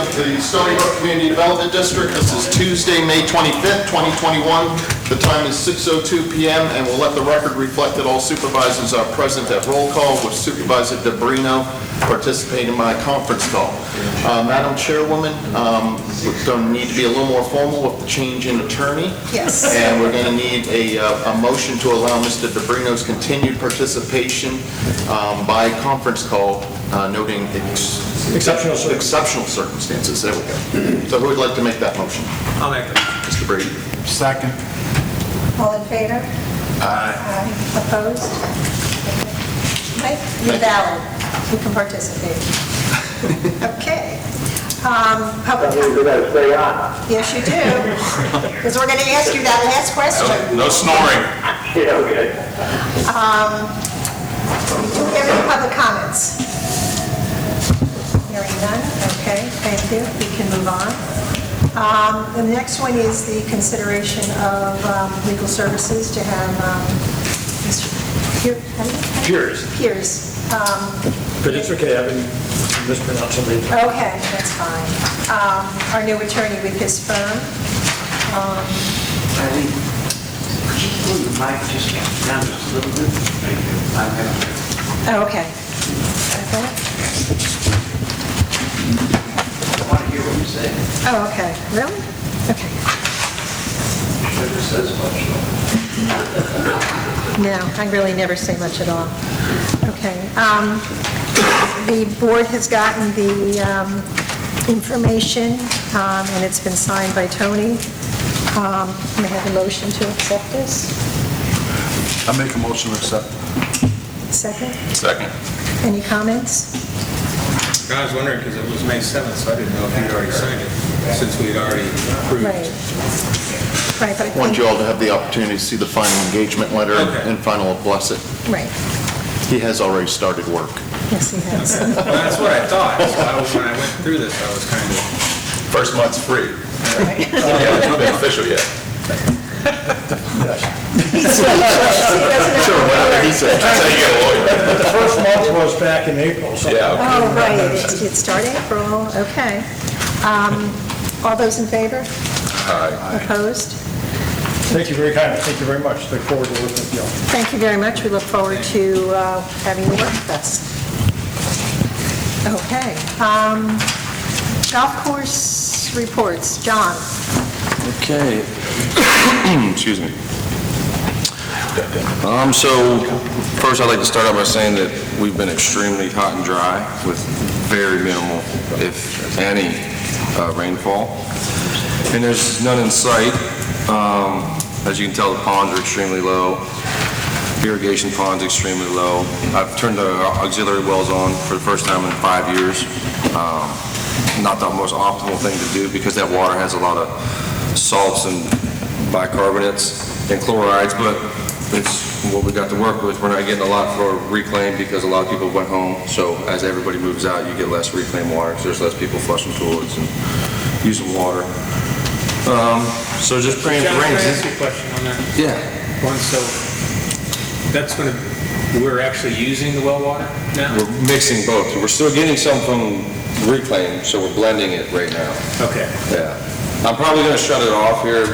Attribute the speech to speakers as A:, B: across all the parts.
A: of the Stony Brook Community Development District. This is Tuesday, May 25th, 2021. The time is 6:02 p.m. and we'll let the record reflect that all supervisors are present at roll call, with Supervisor DeBrino participating in my conference call. Madam Chairwoman, we're going to need to be a little more formal with the change in attorney.
B: Yes.
A: And we're going to need a motion to allow Mr. DeBrino's continued participation by conference call, noting exceptional circumstances. There we go. So who would like to make that motion?
C: I'll make it.
A: Mr. Brady.
D: Second.
B: All in favor?
D: Aye.
B: Opposed? Okay. You're valid. You can participate. Okay. Public
E: You gotta stay on.
B: Yes, you do. Because we're going to ask you that last question.
D: No snoring.
E: Yeah, okay.
B: Do we have any public comments? Hearing none. Okay, thank you. We can move on. The next one is the consideration of legal services to have Mr.
D: Piers.
B: Piers.
D: But it's okay, I've been mispronouncing it.
B: Okay, that's fine. Our new attorney with his firm.
F: Eileen, could you pull the mic just down just a little bit? Thank you.
B: Oh, okay. Okay.
F: I want to hear what you say.
B: Oh, okay. Really? Okay.
F: Never says much.
B: No, I really never say much at all. Okay. The board has gotten the information, and it's been signed by Tony. May I have a motion to accept this?
D: I make a motion to accept.
B: Second?
D: Second.
B: Any comments?
C: I was wondering, because it was May 7th, so I didn't know if you'd already signed it, since we'd already approved.
B: Right. Right, but I
A: I want
B: think...
A: you all to have the opportunity to see the final engagement letter
C: Okay.
A: and final bless it.
B: Right.
A: He has already started work.
B: Yes, he has.
C: Well, that's what I thought, so when I went through this, I was kind of...
D: First month's free.
B: Right.
D: Yeah, it's not been official yet.
A: Sure, whatever he said.
D: That's how you get a lawyer.
G: The first month was back in April, so.
D: Yeah, okay.
B: Oh, right, it started April, okay. All those in favor?
D: Aye.
B: Opposed?
G: Thank you very kindly, thank you very much. Look forward to working with you all.
B: Thank you very much. We look forward to having you work with us. Okay. Golf course reports. John?
H: Okay. Excuse me. So first I'd like to start out by saying that we've been extremely hot and dry with very minimal, if any, rainfall. And there's none in sight. As you can tell, the ponds are extremely low. Irrigation ponds extremely low. I've turned the auxiliary wells on for the first time in 5 years. Not the most optimal thing to do because that water has a lot of salts and bicarbonates and chlorides, but it's what we got to work with. We're not getting a lot for reclaim because a lot of people went home. So as everybody moves out, you get less reclaimed water because there's less people flushing toilets and using water. So just praying for
C: John,
H: rain.
C: can I ask you a question on that?
H: Yeah.
C: One, so that's going to, we're actually using the well water now?
H: We're mixing both. We're still getting some from reclaim, so we're blending it right now.
C: Okay.
H: Yeah. I'm probably going to shut it off here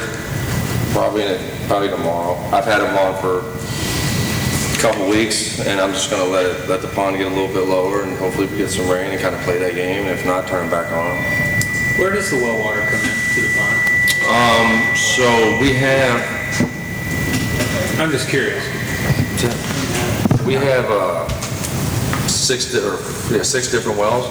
H: probably tomorrow. I've had them on for a couple weeks, and I'm just going to let the pond get a little bit lower, and hopefully we get some rain and kind of play that game, and if not, turn it back on.
C: Where does the well water come into the pond?
H: So we have
C: I'm just curious.
H: six different wells.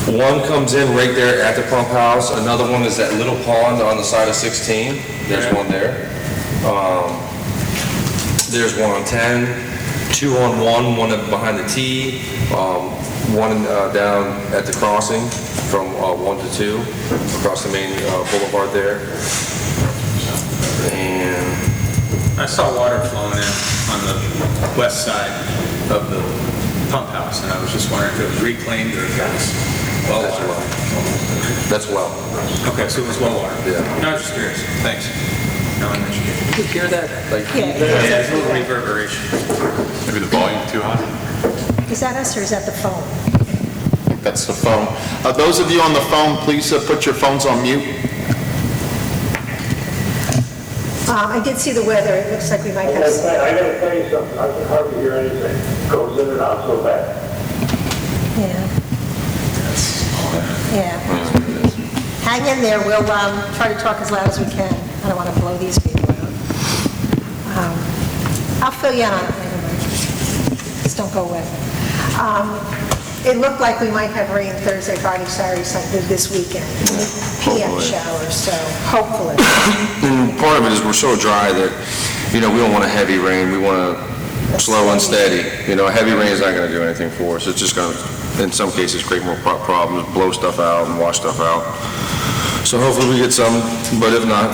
H: One comes in right there at the pump house. Another one is that little pond on the side of 16. There's one there. There's one on 10, two on one behind the tee, one down at the crossing from 1 to 2 across the main boulevard there. And
C: I saw water flowing in on the west side of the pump house, and I was just wondering if it was reclaimed or if it was well water.
H: that's well.
C: Okay, so it was well water.
H: Yeah.
C: No, I was just curious. Thanks. No, I'm educated.
H: You hear that? Like,
B: Yeah.
C: Yeah, there's a little reverberation.
D: Maybe the volume too high?
B: Is that us or is that the phone?
A: That's the phone. Those of you on the phone, please put your phones on mute.
B: I did see the weather, it looks like we might have,
E: I gotta tell you something, I can hardly hear anything. Goes in and out so bad.
B: yeah. Yeah. Hang in there, we'll try to talk as loud as we can. I don't want to blow these people out. I'll fill you in on it later, Mike. Just don't go away. It looked like we might have rain Thursday, Friday, Saturday, Sunday, this weekend. PM
H: Hopefully.
B: showers, so hopefully.
H: And part of it is we're so dry that, we don't want a heavy rain, we want a slow and steady. A heavy rain is not going to do anything for us, it's just going to, in some cases, create more problems, blow stuff out and wash stuff out. So hopefully we get some, but if not,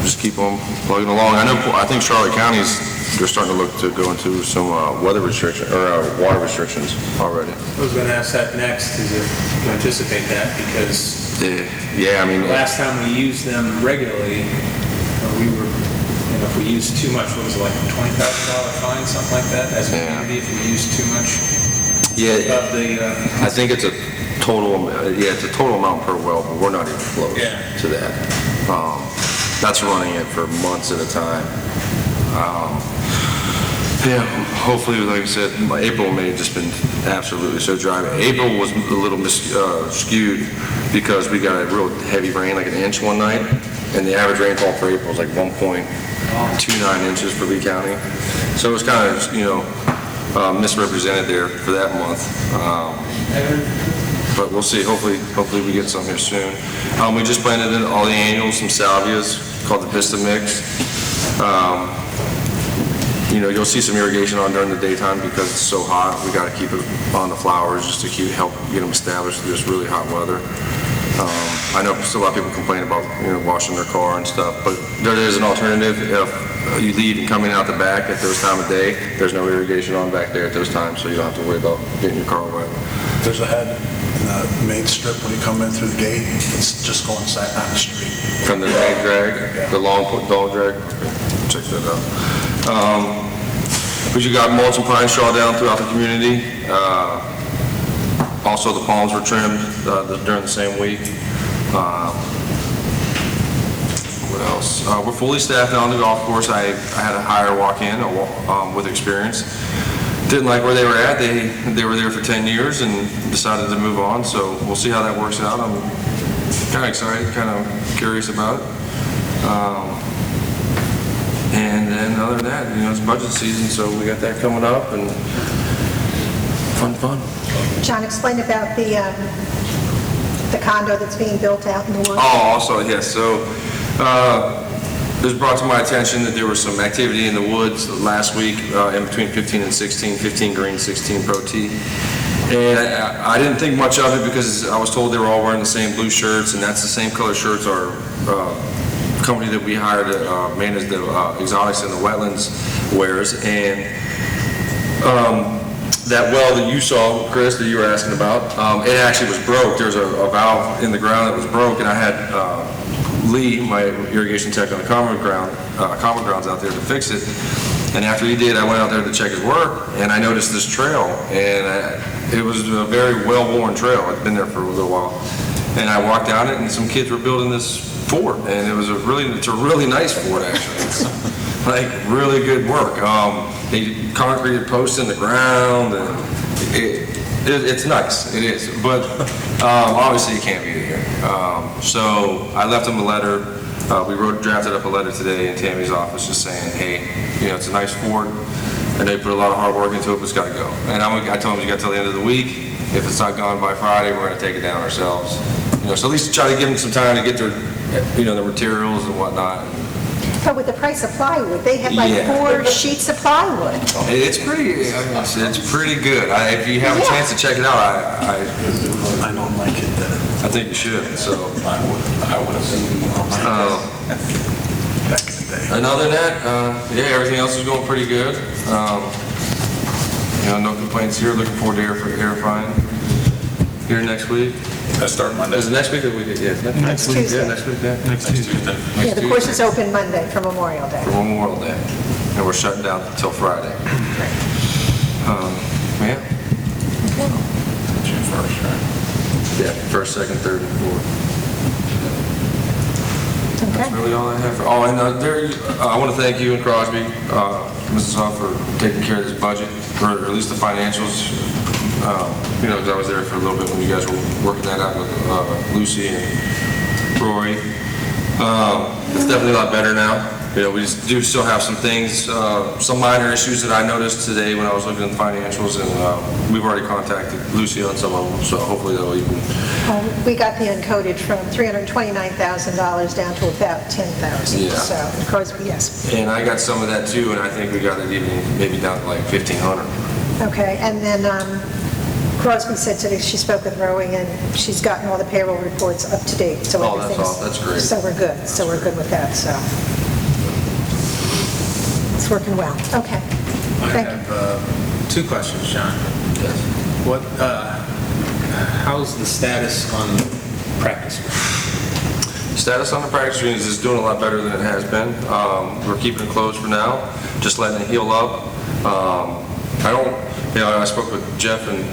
H: just keep on plugging along. I think Charlotte County's, they're starting to look to go into some weather restriction, or water restrictions already.
C: I was gonna ask that next, is if you anticipate that, because
H: Yeah,
C: last time we used them regularly, we were, if we used too much, what was it, like a $20,000 fine, something like that, as a
H: Yeah.
C: community, if we used too much
H: yeah,
C: of the,
H: I think it's a total, it's a total amount per well, but we're not even close
C: Yeah.
H: to that. That's running it for months at a time. Yeah, hopefully, like I said, April and May have just been absolutely so dry. April was a little skewed because we got a real heavy rain, like an inch one night, and the average rainfall for April was like 1.29 inches for Lee County. So it was kind of, misrepresented there for that month. But we'll see, hopefully we get some here soon. We just planted in all the annuals, some salvias, called the Vista Mix. You'll see some irrigation on during the daytime because it's so hot. We got to keep it on the flowers just to help get them established through this really hot weather. I know still a lot of people complain about washing their car and stuff, but there is an alternative. If you leave and coming out the back at those time of day, there's no irrigation on back there at those times, so you don't have to worry about getting your car wet.
I: There's a head in the main strip when you come in through the gate. It's just going side down the street.
H: From the main drag, the long dog drag. Check that out. But you got mulch and pine straw down throughout the community. Also, the palms were trimmed during the same week. What else? We're fully staffed now on the golf course. I had a hire walk in with experience. Didn't like where they were at. They were there for 10 years and decided to move on. So we'll see how that works out. I'm kind of excited, kind of curious about it. And then other than that, it's budget season, so we got that coming up and fun.
B: John, explain about the condo that's being built out in the woods.
H: Oh, also, yes, so it was brought to my attention that there was some activity in the woods last week in between 15 and 16, 15 green, 16 pro T. And I didn't think much of it because I was told they were all wearing the same blue shirts, and that's the same color shirts our company that we hired to manage the exotics in the wetlands wears. And that well that you saw, Chris, that you were asking about, it actually was broke. There's a valve in the ground that was broke, and I had Lee, my irrigation tech on the common grounds out there to fix it. And after he did, I went out there to check his work, and I noticed this trail, and it was a very well-worn trail. It's been there for a little while. And I walked down it, and some kids were building this fort, and it's a really nice fort, actually. It's like really good work. They concreted posts in the ground, and it's nice, it is. But obviously you can't be there. So I left them a letter. We drafted up a letter today in Tammy's office just saying, hey, it's a nice fort, and they put a lot of hard work into it, but it's got to go. And I told them you got till the end of the week. If it's not gone by Friday, we're going to take it down ourselves. So at least try to give them some time to get their, the materials and whatnot.
B: But with the price of plywood, they have like
H: Yeah.
B: 4 sheets of plywood.
H: It's pretty good. If you have a chance to check it out,
I: I don't like it
H: I think you should. So
I: I would have seen it on my back in the day.
H: and other than that, everything else is going pretty good. No complaints here. Looking forward to airifying here next week.
J: I start Monday.
H: Is it next week or we did? Yeah, next week.
B: Tuesday.
H: Yeah, next week. Yeah.
J: Next Tuesday.
B: Yeah, the course is open Monday for Memorial Day.
H: For Memorial Day, and we're shutting down until Friday. Yeah.
J: June 1st.
H: Yeah, first, second, third, and fourth. That's
B: Okay.
H: really all I have for, oh, and I want to thank you and Crosby, Mrs. Huff, for taking care of this budget, or at least the financials. You know, 'cause I was there for a little bit when you guys were working that out with Lucy and Rory. It's definitely a lot better now. You know, we just do still have some things, some minor issues that I noticed today when I was looking at the financials, and we've already contacted Lucy on some of them, so hopefully that'll even.
B: Well, we got the uncoded from $329,000 down to about $10,000.
H: Yeah.
B: So, of course, yes.
H: And I got some of that too, and I think we got it even maybe down to like 1,500.
B: Okay, and then Crosby said today she spoke with Rowie, and she's gotten all the payroll reports up to date, so
H: Oh, that's
B: everything's...
H: all- that's great.
B: So we're good, with that, so... It's working well. Okay.
C: I
B: Thank you.
C: have two questions, John. What, how's the status on the practice?
H: Status on the practice green is doing a lot better than it has been. We're keeping it closed for now, just letting it heal up. I spoke with Jeff and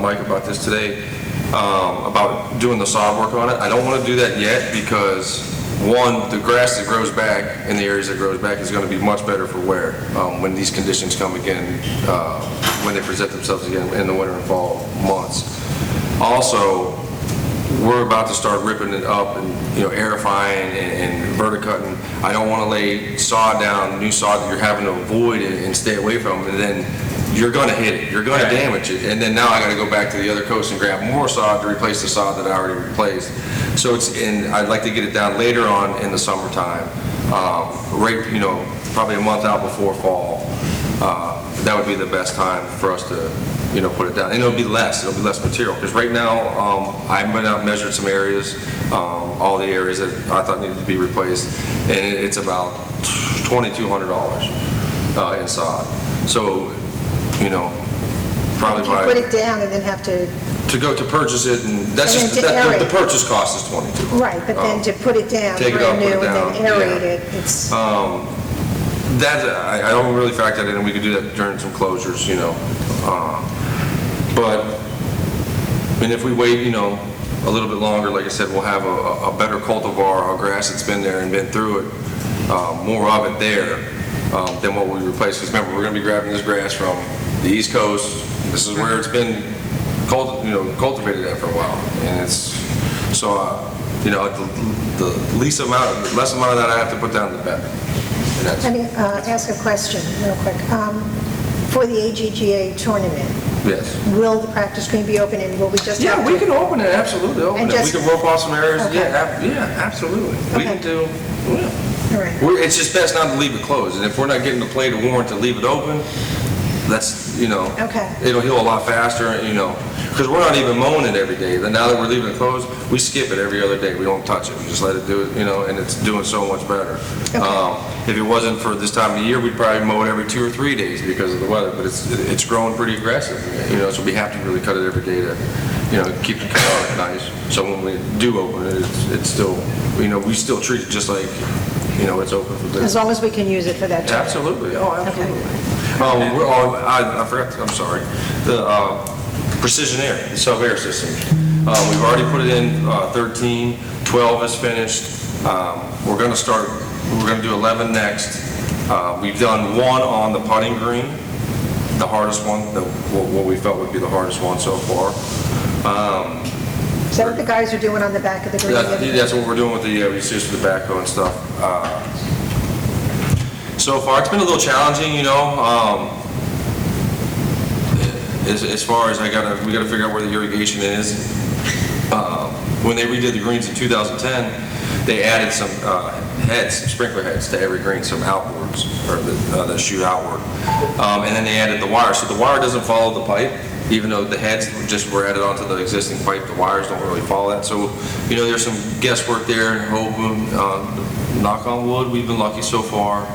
H: Mike about this today, about doing the sod work on it. I don't want to do that yet because, one, the grass that grows back in the areas that grows back is going to be much better for wear when these conditions come again, when they present themselves again in the winter and fall months. Also, we're about to start ripping it up and, aerifying and verticutting. I don't want to lay sod down, new sod that you're having to avoid and stay away from, and then you're going to hit it, you're going to damage it, and then now I got to go back to the other coast and grab more sod to replace the sod that I already replaced. So I'd like to get it down later on in the summertime, probably a month out before fall. That would be the best time for us to, put it down. And it'll be less material, because right now, I went out and measured some areas, all the areas that I thought needed to be replaced, and it's about $2,200 in sod. So, probably
B: You put it down and then have to...
H: to purchase it, and that's
B: And
H: just,
B: then to aerate.
H: the purchase cost is $22.
B: Right, but then to put it down,
H: Take it up,
B: brand
H: put
B: new,
H: it
B: and
H: down,
B: then aerate
H: yeah.
B: it, it's...
H: I don't really factor that in, and we could do that during some closures, but, if we wait, a little bit longer, like I said, we'll have a better cultivar, a grass that's been there and been through it, more of it there than what we replace. Because remember, we're going to be grabbing this grass from the East Coast. This is where it's been cultivated at for a while, and it's so the less amount of that I have to put down, the better.
B: Let me ask a question real quick. For the AGGA tournament,
H: Yes.
B: will the practice green be open, and will we just
H: Yeah,
B: have
H: we
B: to...
H: can open it, absolutely open
B: And
H: it. We
B: just-
H: can rope off some areas.
B: Okay.
H: Yeah, absolutely. We
B: Okay.
H: can do. Yeah.
B: All right.
H: It's just best not to leave it closed, and if we're not getting the play to warrant to leave it open, that's,
B: Okay.
H: it'll heal a lot faster, because we're not even mowing it every day. Then now that we're leaving it closed, we skip it every other day. We don't touch it. We just let it do it, and it's doing so much better. If it wasn't for this time of the year, we'd probably mow it every 2 or 3 days because of the weather, but it's growing pretty aggressive, so we have to really cut it every day to, keep the color nice. So when we do open it, it's still, we still treat it just like, it's open for business.
B: As long as we can use it for that tournament.
H: Absolutely, oh, absolutely. I forgot, I'm sorry, the Precision Air, the sub-air system. We've already put it in 13, 12 is finished. We're going to do 11 next. We've done one on the putting green, the hardest one, what we felt would be the hardest one so far.
B: Is that what the guys are doing on the back of the green?
H: That's what we're doing with the resist for the backhoe and stuff. So far, it's been a little challenging, as far as we got to figure out where the irrigation is. When they redid the greens in 2010, they added some sprinkler heads to every green, some outboards, or that shoot outward. And then they added the wire. So the wire doesn't follow the pipe, even though the heads just were added onto the existing pipe. The wires don't really follow that. So, there's some guesswork there, and hoping, knock on wood, we've been lucky so far.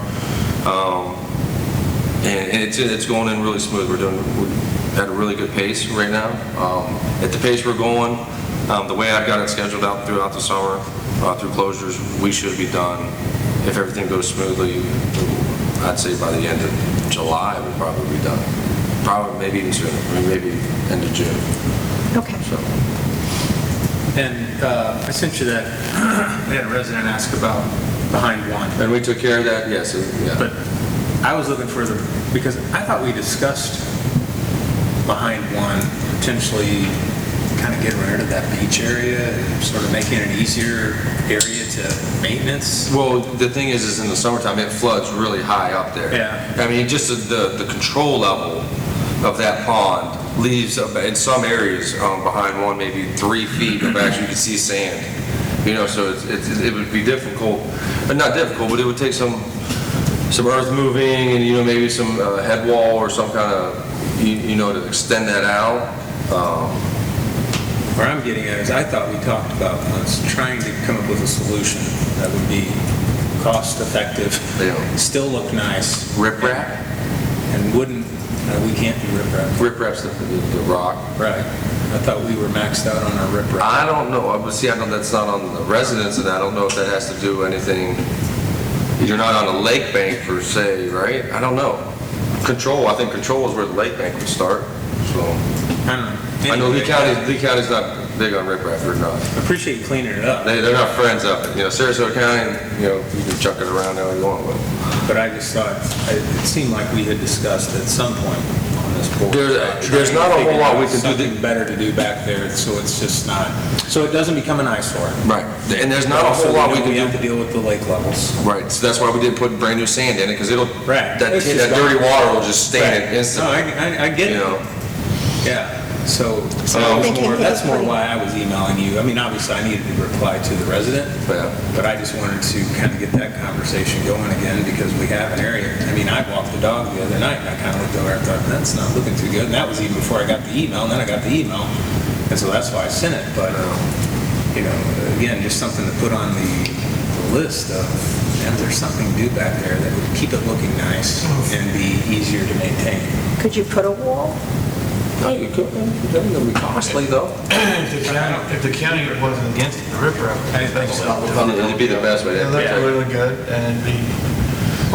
H: And it's going in really smooth. We're at a really good pace right now. At the pace we're going, the way I've got it scheduled out throughout the summer, through closures, we should be done. If everything goes smoothly, I'd say by the end of July, we'll probably be done. Probably, maybe even sooner, maybe end of June.
B: Okay.
H: So.
C: And I sent you that, we had a resident ask about behind one.
H: And we took care of that, yes, yeah.
C: But I was looking for because I thought we discussed behind one, potentially kind of getting rid of that beach area, and sort of making it an easier area to maintenance.
H: Well, the thing is in the summertime, it floods really high up there.
C: Yeah.
H: I mean, just the control level of that pond leaves, in some areas, behind one, maybe 3 feet of actually, you can see sand. You know, so it would be difficult, but not difficult, but it would take some earth moving and, you know, maybe some head wall or some kind of, you know, to extend that out.
C: Where I'm getting at is I thought we talked about once trying to come up with a solution that would be cost effective,
H: Yeah.
C: still look nice.
H: Riprap?
C: And wouldn't, we can't do riprap.
H: Riprap's the rock.
C: Right. I thought we were maxed out on our riprap.
H: I don't know, but see, I know that's not on the residents, and I don't know if that has to do anything, you're not on a lake bank per se, right? I don't know. Control, I think control is where the lake bank would start, so.
C: I don't know.
H: I know Lee
C: Anyway,
H: County's not big on riprap, they're not.
C: I appreciate you cleaning it up,
H: They're not friends of it, you know, Sarasota County, you know, you can chuck it around how you want, but.
C: but I just thought, it seemed like we had discussed at some point on this board.
H: There's not a whole lot we can do.
C: Something better to do back there, so it's just not, so it doesn't become an eyesore.
H: Right, and there's not a
C: Also,
H: whole lot we
C: we have
H: can
C: to
H: do.
C: deal with the lake levels.
H: Right, so that's why we didn't put brand new sand in it, because it'll,
C: Right.
H: that
C: It's just
H: dirty
C: gone.
H: water will just stain it
C: No,
H: instantly,
C: I get
H: you
C: it.
H: know?
C: Yeah, so
B: thinking
C: that's more
B: pretty-
C: why I was emailing you. I mean, obviously, I needed to reply to the resident,
H: Yeah.
C: but I just wanted to kind of get that conversation going again, because we have an area. I mean, I walked the dog the other night, and I kind of looked over and thought, that's not looking too good, and that was even before I got the email, and then I got the email, and so that's why I sent it, but, you know, again, just something to put on the list of, and there's something to do back there that would keep it looking nice and be easier to maintain.
B: Could you put a wall?
H: No, you couldn't, it doesn't be costly though.
J: If the county wasn't against it, the riprap, I think so.
H: It'd be the best way
J: It
H: to.
J: looked really good, and it'd be,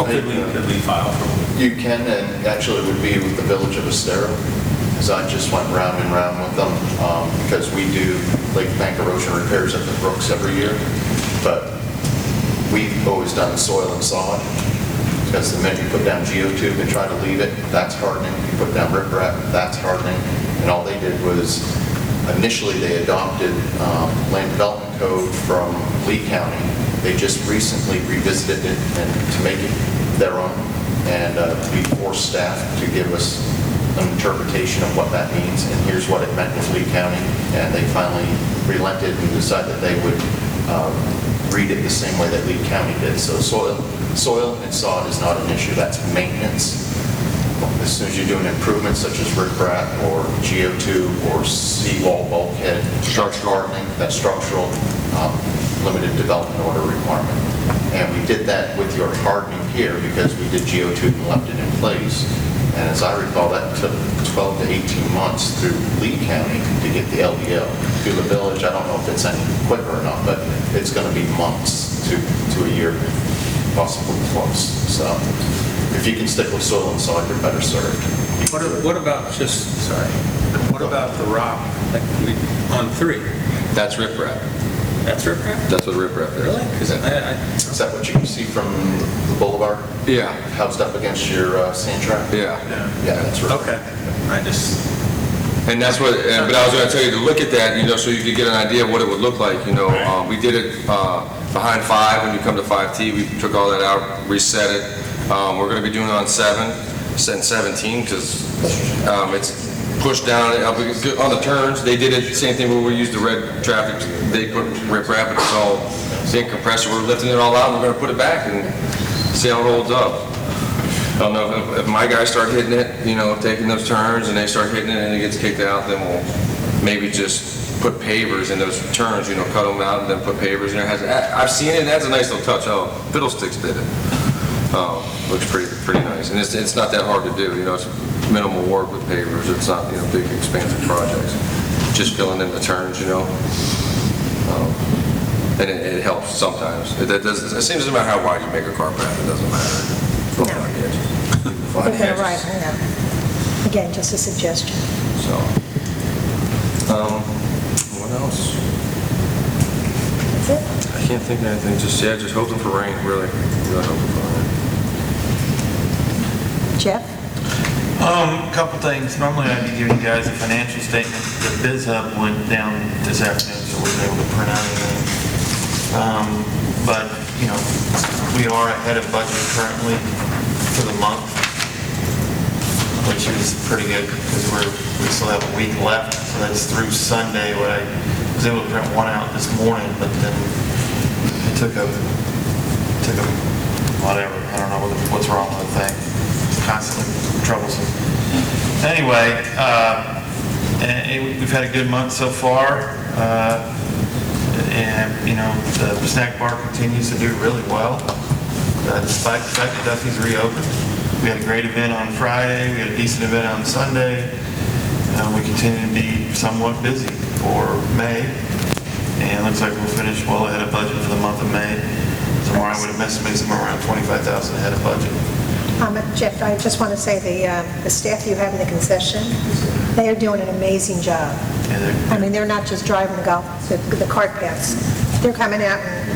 C: Could we file for?
A: You can, and actually it would be with the Village of Estero, because I just went round and round with them, because we do lake bank erosion repairs at the brooks every year, but we've always done soil and sod, because the minute you put down geotube and try to leave it, that's hardening. You put down riprap, that's hardening. And all they did was, initially they adopted land development code from Lee County. They just recently revisited it and to make it their own, and we forced staff to give us an interpretation of what that means, and here's what it meant with Lee County. And they finally relented and decided that they would read it the same way that Lee County did. So soil and sod is not an issue, that's maintenance. As soon as you're doing improvements such as riprap or geotube or seawall bulkhead, structural hardening, that's structural, limited development order requirement. And we did that with your hardening here because we did geotube and left it in place. And as I recall, that took 12 to 18 months through Lee County to get the LDL. Through the village, I don't know if it's any quicker or not, but it's going to be months to a year, possibly close. So if you can stick with soil and sod, you're better served.
C: What about what about the rock on 3?
H: That's riprap.
C: That's riprap?
H: That's what riprap is.
C: Really? Because
A: Is that what you can see from the boulevard?
H: Yeah,
A: Housed up against your sand trap?
H: yeah.
A: Yeah, that's right.
C: okay.
H: And that's what, but I was gonna tell you to look at that, you know, so you could get an idea of what it would look like, you know. We did it behind 5, when you come to 5T, we took all that out, reset it. We're gonna be doing it on 7 and 17, because it's pushed down up on the turns. They did it, same thing where we used the red traffic, they put riprap, it's all zinc compressor, we're lifting it all out, and we're gonna put it back and see how it holds up. I don't know if my guys start hitting it, you know, taking those turns, and they start hitting it and it gets kicked out, then we'll maybe just put pavers in those turns, you know, cut them out and then put pavers in there. I've seen it, and that's a nice little touch. Oh, Fiddlesticks did it. Looks pretty nice, and it's not that hard to do, you know, it's minimal work with pavers, it's not, you know, big expansive projects. Just filling in the turns, you know. And it helps sometimes. It seems no matter how wide you make a car path, it doesn't matter.
B: Okay, right, I know. Again, just a suggestion.
H: So, what else? Can't think of anything, just hoping for rain, really hoping for rain.
B: Jeff?
J: Couple things. Normally I'd be giving you guys a financial statement. The Biz Hub went down this afternoon, so we were able to print out anything. But, you know, we are ahead of budget currently for the month, which is pretty good because we still have a week left. So that's through Sunday. What I was able to print one out this morning, but then it took a whatever. I don't know what's wrong with the thing. It's constantly troublesome. Anyway, we've had a good month so far, and you know the snack bar continues to do really well, despite the fact that Duffy's reopened. We had a great event on Friday. We had a decent event on Sunday. We continue to be somewhat busy for May, and it looks like we'll finish well ahead of budget for the month of May. Somewhere I would have estimated somewhere around $25,000 ahead of budget.
B: Jeff, I just want to say the staff you have in the concession, they are doing an amazing job. I mean, they're not just driving the cart paths. They're coming out and,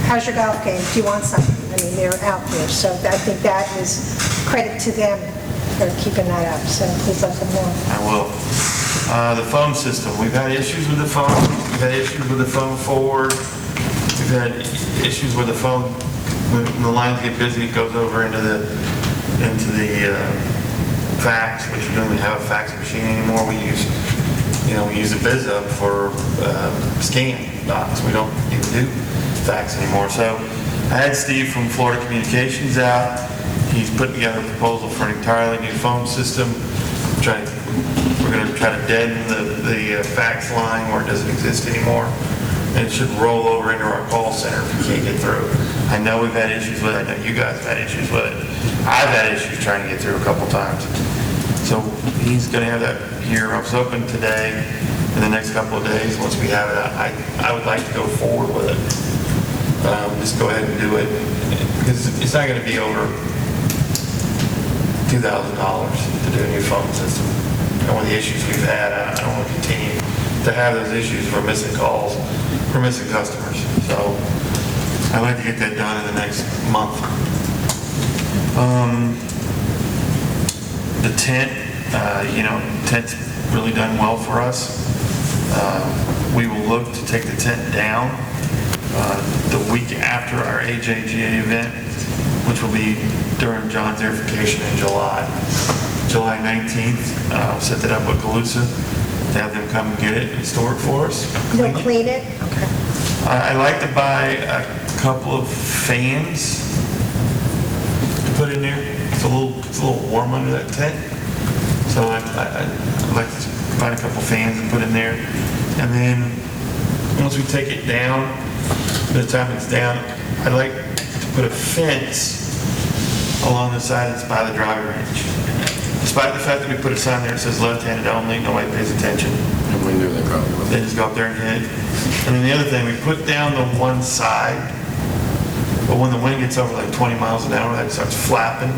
B: how's your golf game? Do you want something? I mean, they're out there. So I think that is credit to them for keeping that up. So please let them know.
J: I will. The phone system. We've had issues with the phone. We've had issues with the phone forward. We've had issues with the phone. When the lines get busy, it goes over into the fax, which we don't even have a fax machine anymore. We use a BizHub for scan docs. We don't even do fax anymore. So I had Steve from Florida Communications out. He's putting together a proposal for an entirely new phone system. We're going to try to deaden the fax line where it doesn't exist anymore. And it should roll over into our call center if we can't get through. I know we've had issues with it. I know you guys have had issues with it. I've had issues trying to get through a couple times. So he's going to have that here. I was hoping today, in the next couple of days, once we have it, I would like to go forward with it. Just go ahead and do it. Because it's not going to be over $2,000 to do a new phone system. And with the issues we've had, I don't want to continue to have those issues for missing calls, for missing customers. So I'd like to get that done in the next month. The tent, tent's really done well for us. We will look to take the tent down the week after our AJGA event, which will be during John's Airification in July. July 19th, set that up with Calusa to have them come and get it and store it for us.
B: They'll clean it? Okay.
J: I like to buy a couple of fans to put in there. It's a little warm under that tent. So I'd like to find a couple fans and put in there. And then once we take it down, by the time it's down, I'd like to put a fence along the side that's by the driving range. Despite the fact that we put a sign there that says left-handed only, nobody pays attention.
H: And we knew they probably would.
J: They just go up there and hit. And then the other thing, we put down the one side, but when the wind gets over like 20 miles an hour, that starts flapping.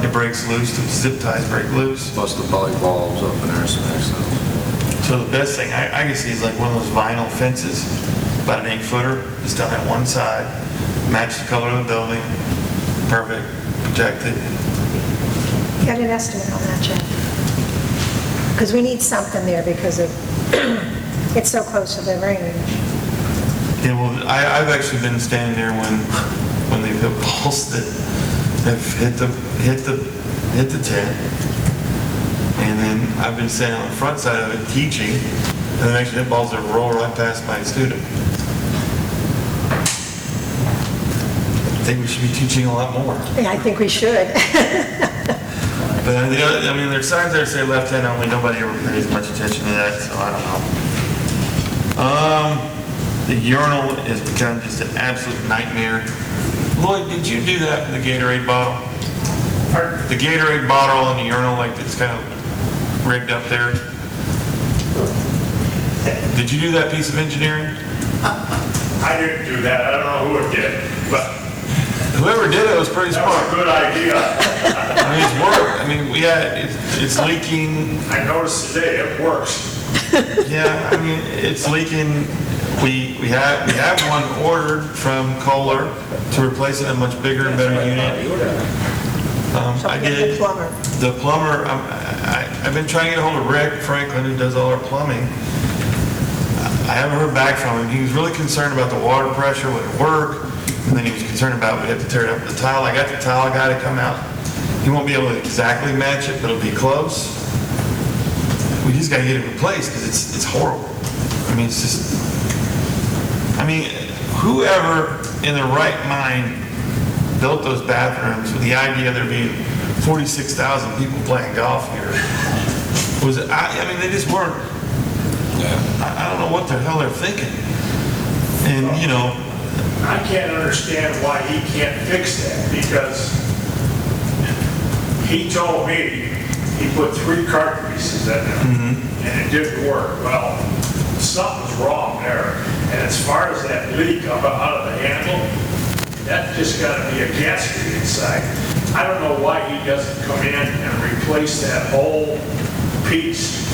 J: It breaks loose, the zip ties break loose.
H: Plus the bulbs up in there, so
J: So the best thing I can see is like one of those vinyl fences, about an 8-footer, just down that one side, match the color of the building, perfect, protected.
B: Get an estimate on that, Jeff. Because we need something there because it's so close to the range.
J: Yeah, well, I've actually been standing there when they've hit balls that have hit the tent, and then I've been standing on the front side of it teaching, and then actually hit balls that roll right past my student. I think we should be teaching a lot more.
B: Yeah, I think we should.
J: But I mean, there's signs there that say left hand only. Nobody ever pays much attention to that, so I don't know. The urinal has become just an absolute nightmare. Lloyd, did you do that with the Gatorade bottle? The Gatorade bottle and the urinal, like it's kind of rigged up there. Did you do that piece of engineering?
G: I didn't do that. I don't know who it did, but
J: whoever did it was pretty
G: that
J: smart.
G: was a good idea.
J: I mean, it's worked. I mean, it's leaking.
G: I noticed today it works.
J: Yeah, I mean, it's leaking We have one ordered from Kohler to replace it in a much bigger and better unit. I
B: Get
J: did.
B: the plumber.
J: The plumber, I've been trying to get a hold of Rick Franklin, who does all our plumbing. I haven't heard back from him. He was really concerned about the water pressure, would it work? And then he was concerned about we have to tear it up with the tile. I got the tile guy to come out. He won't be able to exactly match it, but it'll be close. We just gotta get it replaced because it's horrible. I mean, it's just, whoever in their right mind built those bathrooms with the idea there being 46,000 people playing golf here was, they just weren't, I don't know what the hell they're thinking. And,
G: I can't understand why he can't fix that, because he told me he put 3 cartridges in them, and it didn't work. Well, something's wrong there. And as far as that leak out of the handle, that just got to be a gasket inside. I don't know why he doesn't come in and replace that whole piece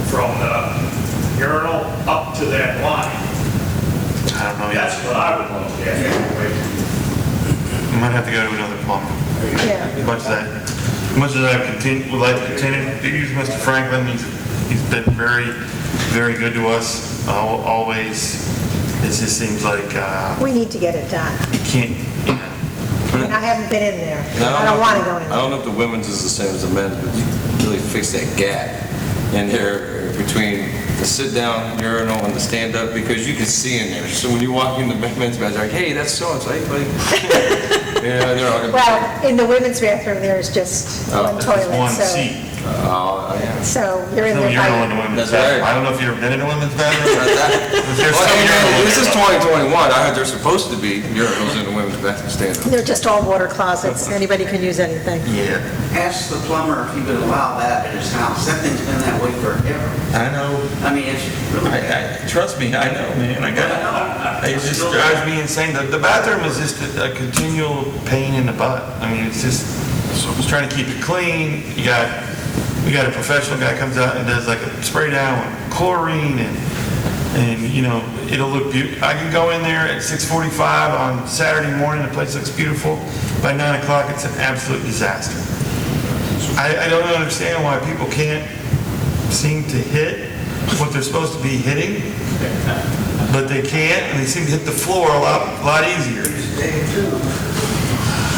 G: from the urinal up to that line.
J: I don't know.
G: That's what I would look at anyway.
J: I might have to go to another plumber.
B: Yeah.
J: As much as I would like to continue to use Mr. Franklin, he's been very, very good to us, always. It just seems like
B: We need to get it done.
J: you can't.
B: And I haven't been in there. I don't want to go in
H: I
B: there.
H: don't know if the women's is the same as the men's, but you can really fix that gap in there between the sit-down urinal and the stand-up, because you can see in there. So when you walk in the men's bathroom, like, hey, that's so-and-so, hey, buddy. Yeah, they're all gonna be.
B: Well, in the women's bathroom, there's just one toilet,
J: One
B: so,
J: seat.
H: Yeah.
B: so you're in
J: No
B: there.
J: urinal in the women's
H: That's right.
J: bathroom. I don't know if you've ever been in a women's bathroom. There's
H: Well,
J: some urinal in
H: this is
J: there.
H: 2021. I heard there's supposed to be urinals in the women's bathroom stand-up.
B: They're just all water closets. Anybody can use anything.
J: Yeah,
F: Ask the plumber if he would allow that at his house. That thing's been that way forever.
J: I know.
F: It's really bad.
J: Trust me, I know, man. It just drives me insane. The bathroom is just a continual pain in the butt. It's just, just trying to keep it clean. We got a professional guy comes out and does like a spray down with chlorine and it'll look beautiful. I can go in there at 6:45 on Saturday morning. The place looks beautiful. By 9 o'clock, it's an absolute disaster. I don't understand why people can't seem to hit what they're supposed to be hitting, but they can't, and they seem to hit the floor a lot easier.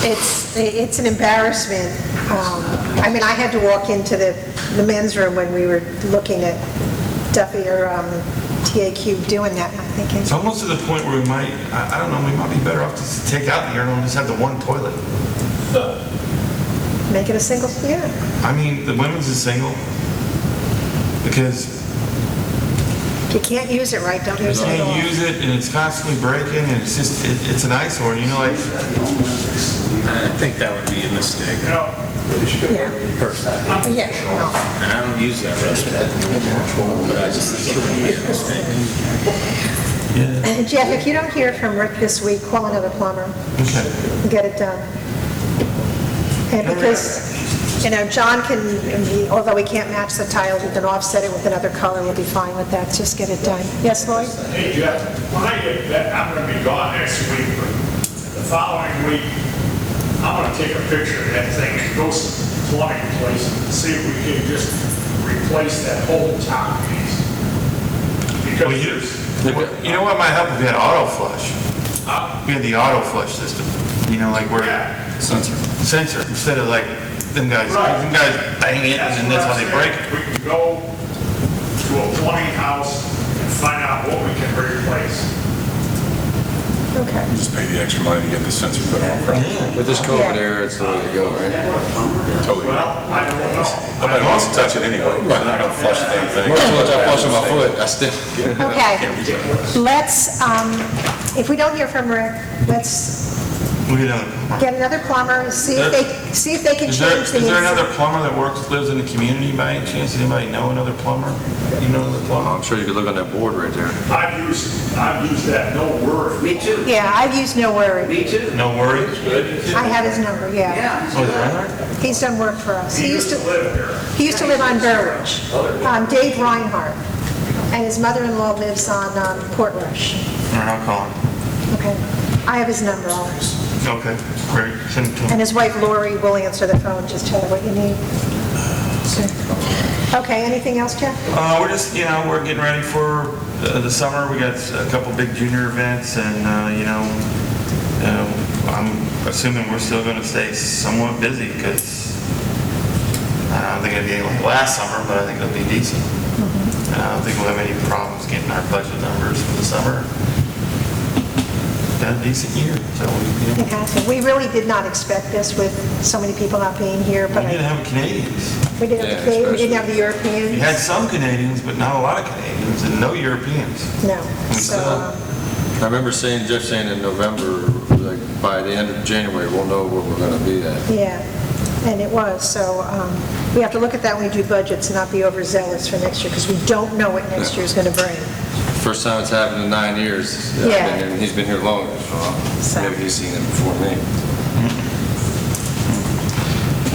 B: It's an embarrassment. I had to walk into the men's room when we were looking at Duffy or TAQ doing that, and I'm thinking,
J: It's almost to the point where we might, I don't know, we might be better off to take out the urinal and just have the one toilet.
B: make it a single, yeah.
J: The women's is single, because
B: If you can't use it right, don't
J: you
B: use it at all.
J: can't use it, and it's constantly breaking, and it's just, it's an eyesore,
C: I think that would be a mistake.
B: Yeah. Yeah, no.
C: And I don't use that restroom. But I just think it would be a mistake.
B: And Jeff, if you don't hear from Rick this week, call another plumber and get it done. And because, John can, although we can't match the tiles, we can offset it with another color, we'll be fine with that, just get it done. Yes, Lloyd?
G: Hey, Jeff, when I get back, I'm gonna be gone next week, but the following week, I'm gonna take a picture of that thing and go some plumbing place and see if we can just replace that whole top piece. Because
J: You know what might help if we had auto flush? We had the auto flush system, like where sensor instead of like them guys bang it and that's how they break it.
G: We can go to a plumbing house and find out what we can replace.
B: Okay.
K: Just pay the extra money to get the sensor put on.
H: With this COVID era, it's the way to go, right?
K: Totally.
G: Well, I don't know.
K: Nobody wants to touch it anyway. They're not gonna flush the damn thing.
H: Once I flush on my foot, I still.
B: Okay, let's, if we don't hear from Rick, let's get another plumber, see if they can
J: Is
B: change the.
J: there another plumber that lives in the community by any chance? Does anybody know another plumber? You know another plumber?
H: I'm sure you could look on that board right there.
G: I've used that, no worry.
F: Me too.
B: Yeah, I've used No Worry.
F: Me too.
J: No worries?
B: I have his number, yeah.
F: Yeah.
J: Oh, is that?
B: He's done work for us.
G: He used to live here.
B: He used to live on Burridge. Dave Reinhardt. And his mother-in-law lives on Portrush.
J: All right, I'll call him.
B: Okay. I have his number.
J: Okay, great. Send it to him.
B: And his wife Lori will answer the phone. Just tell her what you need. Okay, anything else, Jeff?
J: We're just, we're getting ready for the summer. We got a couple big junior events, and I'm assuming we're still going to stay somewhat busy because I don't think it'll be like last summer, but I think it'll be decent. I don't think we'll have any problems getting our budget numbers for the summer. Got a decent year, so
B: It has been. We really did not expect this with so many people not being here, but
J: we didn't have Canadians.
B: we didn't have the Canadians, we didn't have the Europeans.
J: We had some Canadians, but not a lot of Canadians, and no Europeans.
B: No. So,
H: I remember Jeff saying in November, like by the end of January, we'll know where we're going to be at.
B: yeah, and it was. So we have to look at that when we do budgets and not be overzealous for next year because we don't know what next year is going to bring.
H: First time it's happened in 9 years.
B: Yeah.
H: And he's been here longer, so maybe he's seen it before me.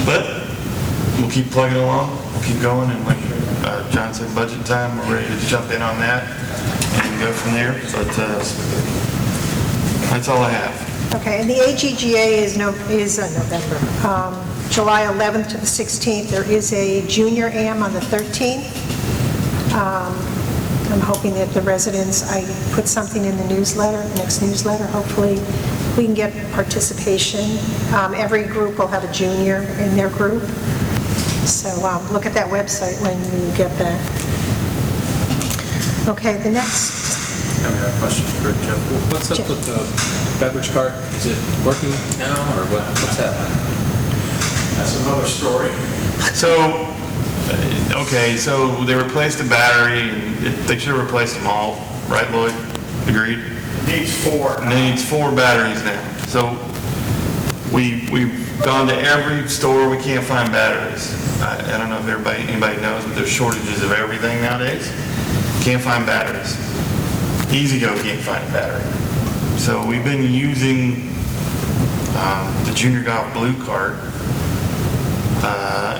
J: But we'll keep plugging along, we'll keep going, and like John said, budget time, we're ready to jump in on that and go from there. But that's all I have.
B: Okay, and the AGGA is November. July 11th to the 16th, there is a junior AM on the 13th. I'm hoping that the residents, I put something in the newsletter, next newsletter, hopefully we can get participation. Every group will have a junior in their group. So look at that website when you get that. Okay, the next.
C: I have a question for Jeff. What's up with the beverage cart? Is it working now, or what's happening?
G: That's another story.
J: So, okay, so they replaced the battery, and they should have replaced them all, right, Lloyd? Agreed?
G: Needs 4.
J: And it needs 4 batteries now. So we've gone to every store, we can't find batteries. I don't know if anybody knows, but there's shortages of everything nowadays. Can't find batteries. EasyGo can't find a battery. So we've been using the Junior Golf Blue cart,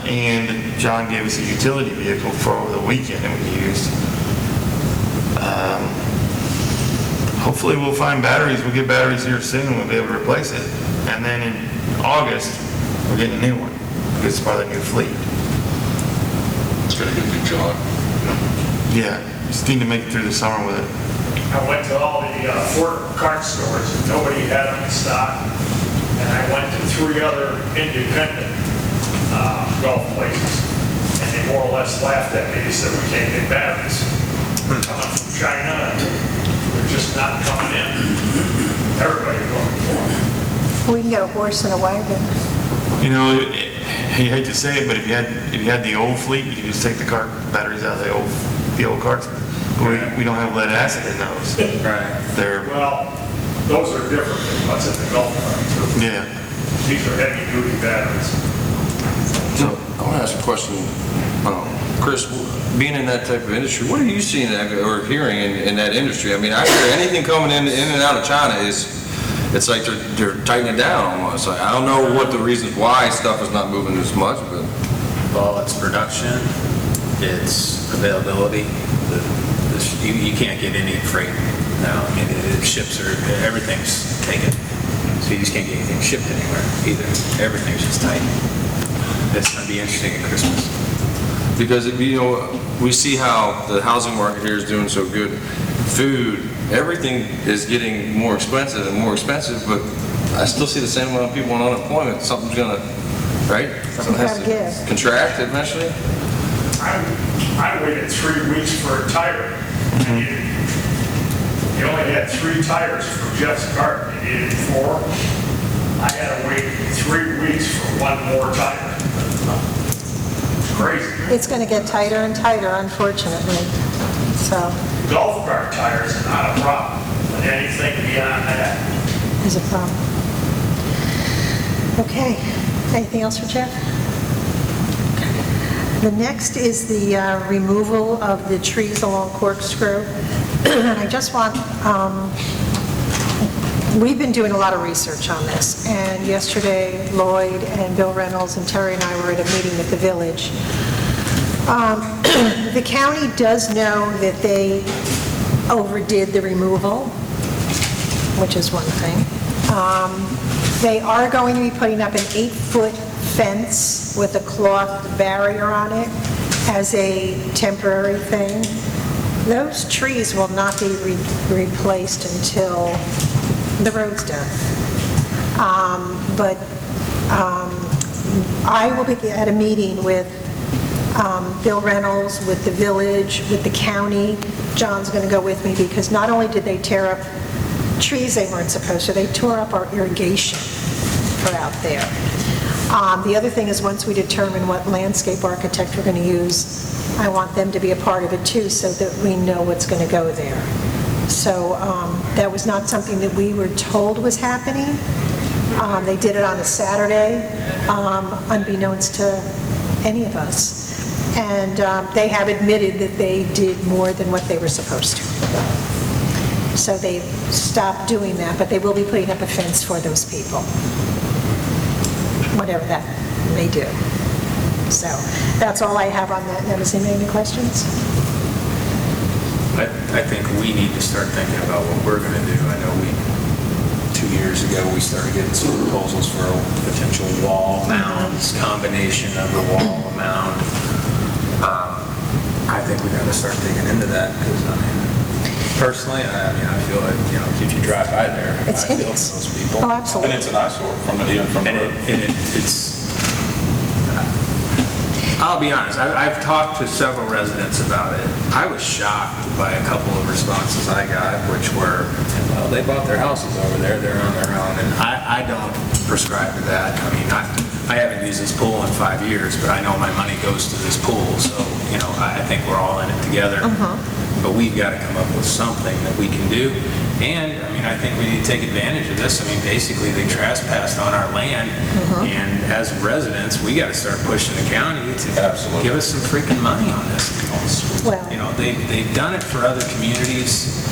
J: and John gave us a utility vehicle for over the weekend that we used. Hopefully we'll find batteries. We'll get batteries here soon and we'll be able to replace it. And then in August, we're getting a new one because it's part of the new fleet.
K: It's gonna get through July.
J: Yeah, just need to make it through the summer with it.
G: I went to all the Ford cart stores, and nobody had them in stock. And I went to 3 other independent golf places, and they more or less laughed at me. They said, we can't get batteries. Coming from China, they're just not coming in. Everybody's looking for them.
B: We can get a horse and a wagon.
J: You know, you hate to say it, but if you had the old fleet, you could just take the cart batteries out of the old carts. But we don't have lead acid in those.
C: Right.
J: They're,
G: Well, those are different than what's in the golf cart.
J: yeah.
G: These are heavy-duty batteries.
H: So I want to ask a question. Chris, being in that type of industry, what are you seeing or hearing in that industry? I mean, I hear anything coming in and out of China it's like they're tightening it down almost. I don't know what the reasons why stuff is not moving as much, but...
C: Well, it's production, it's availability. You can't get any freight now. I mean, ships everything's taken. So you just can't get anything shipped anywhere either. Everything's just tight. It's going to be interesting at Christmas.
H: Because, we see how the housing market here is doing so good. Food, everything is getting more expensive and more expensive, but I still see the same amount of people on unemployment. Something's going to, right? Something has to contract eventually.
G: I waited 3 weeks for a tire. You only had 3 tires for Jeff's cart. You needed 4. I had to wait 3 weeks for 1 more tire. Crazy.
B: It's going to get tighter and tighter, unfortunately. So
G: Golf cart tires are not a problem, but anything beyond that.
B: is a problem. Okay. Anything else for Jeff? The next is the removal of the trees along Corkscrew. And I just want, we've been doing a lot of research on this, and yesterday Lloyd and Bill Reynolds and Terry and I were at a meeting at the village. The county does know that they overdid the removal, which is one thing. They are going to be putting up an 8-foot fence with a cloth barrier on it as a temporary thing. Those trees will not be replaced until the road's done. But I will be at a meeting with Bill Reynolds, with the village, with the county. John's going to go with me because not only did they tear up trees they weren't supposed to, they tore up our irrigation for out there. The other thing is once we determine what landscape architect we're going to use, I want them to be a part of it too so that we know what's going to go there. So that was not something that we were told was happening. They did it on a Saturday, unbeknownst to any of us. And they have admitted that they did more than what they were supposed to. So they stopped doing that, but they will be putting up a fence for those people, whatever that may do. So that's all I have on that. Now, does anybody have any questions?
C: I think we need to start thinking about what we're going to do. I know 2 years ago, we started getting some proposals for a potential wall mounds, combination of the wall mound. I think we got to start digging into that because, I mean, personally, I feel like, if you drive by there,
B: It's
C: I feel for
B: hideous.
C: those people.
B: Oh, absolutely.
K: And it's an eyesore even from the road.
C: I'll be honest, I've talked to several residents about it. I was shocked by a couple of responses I got, which were, well, they bought their houses over there, they're on their own, and I don't prescribe to that. I mean, I haven't used this pool in 5 years, but I know my money goes to this pool, so, I think we're all in it together. But we've got to come up with something that we can do. And, I think we need to take advantage of this. Basically, they trespassed on our land, and as residents, we got to start pushing the county to give us some freaking money on this.
B: Well,
C: They've done it for other communities.